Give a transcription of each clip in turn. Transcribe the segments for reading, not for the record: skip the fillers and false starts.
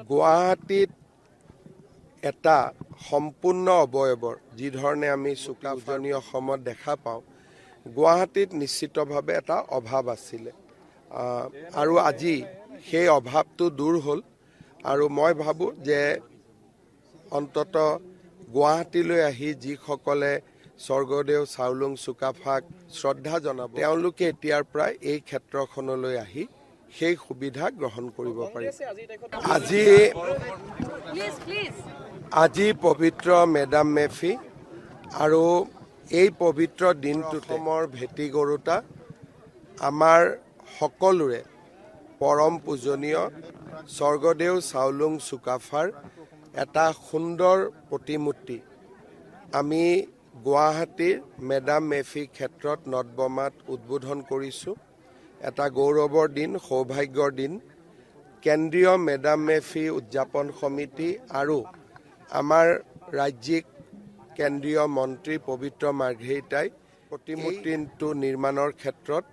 গুৱাহাটীত এটা সম্পূৰ্ণ অবয়বৰ যি ধৰণে আমি চুকা উজনি অসমত দেখা পাওঁ, গুৱাহাটীত নিশ্চিতভাৱে এটা অভাৱ আছিলে আৰু আজি সেই অভাৱটো দূৰ হ'ল। আৰু মই ভাবোঁ যে অন্তত গুৱাহাটীলৈ আহি যিসকলে স্বৰ্গদেউ চাওলুং চুকাফাক শ্ৰদ্ধা জনাব, তেওঁলোকে এতিয়াৰ পৰাই এই ক্ষেত্ৰখনলৈ আহি সেই সুবিধা গ্ৰহণ কৰিব পাৰিব। আজি পবিত্ৰ মেডাম মেফি আৰু এই পবিত্ৰ দিনটোত অসমৰ ভেটি গৰুতা আমাৰ সকলোৰে পৰম পূজনীয় স্বৰ্গদেউ চাওলুং চুকাফাৰ এটা সুন্দৰ প্ৰতিমূৰ্তি আমি গুৱাহাটীৰ মেডাম মেফি ক্ষেত্ৰত নটবমাত উদ্বোধন কৰিছোঁ। এটা গৌৰৱৰ দিন, সৌভাগ্যৰ দিন। কেন্দ্ৰীয় মেডাম মেফি উদযাপন সমিতি আৰু আমাৰ ৰাজ্যিক কেন্দ্ৰীয় মন্ত্ৰী পবিত্ৰ মাৰ্ঘেৰিটাই প্ৰতিমূৰ্তিটো নিৰ্মাণৰ ক্ষেত্ৰত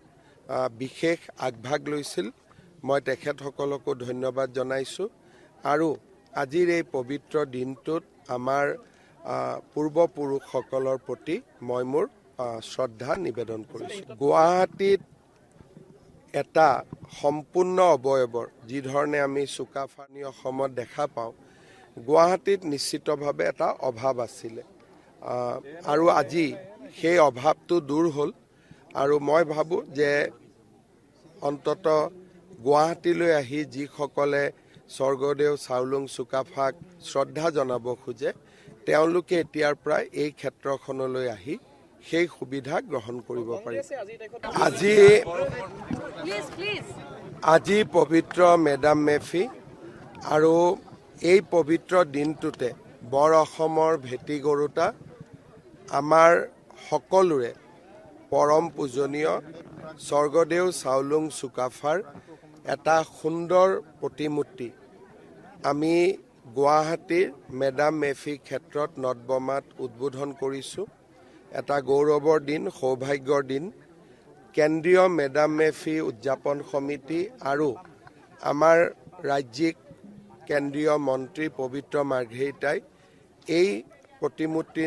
বিশেষ আগভাগ লৈছিল। মই তেখেতসকলকো ধন্যবাদ জনাইছোঁ আৰু আজিৰ এই পবিত্ৰ দিনটোত আমাৰ পূৰ্বপুৰুষসকলৰ প্ৰতি মই মোৰ শ্ৰদ্ধা নিবেদন কৰিছোঁ। গুৱাহাটীত এটা সম্পূৰ্ণ অবয়বৰ যি ধৰণে আমি চুকাফানি অসমত দেখা পাওঁ, গুৱাহাটীত নিশ্চিতভাৱে এটা অভাৱ আছিলে আৰু আজি সেই অভাৱটো দূৰ হ'ল। আৰু মই ভাবোঁ যে অন্তত গুৱাহাটীলৈ আহি যিসকলে স্বৰ্গদেউ চাওলুং চুকাফাক শ্ৰদ্ধা জনাব খোজে, তেওঁলোকে এতিয়াৰ পৰাই এই ক্ষেত্ৰখনলৈ আহি সেই সুবিধা গ্ৰহণ কৰিব পাৰিব। আজি পবিত্ৰ মেডাম মেফি আৰু এই পবিত্ৰ দিনটোতে বৰ অসমৰ ভেটি গৰুতা আমাৰ সকলোৰে পৰম পূজনীয় স্বৰ্গদেউ চাওলুং চুকাফাৰ এটা সুন্দৰ প্ৰতিমূৰ্তি আমি গুৱাহাটীৰ মেডাম মেফি ক্ষেত্ৰত নটবমাত উদ্বোধন কৰিছোঁ। এটা গৌৰৱৰ দিন, সৌভাগ্যৰ দিন। কেন্দ্ৰীয় মেডাম মেফি উদযাপন সমিতি আৰু আমাৰ ৰাজ্যিক কেন্দ্ৰীয় মন্ত্ৰী পবিত্ৰ মাৰ্ঘেৰিটাই এই প্ৰতিমূৰ্তি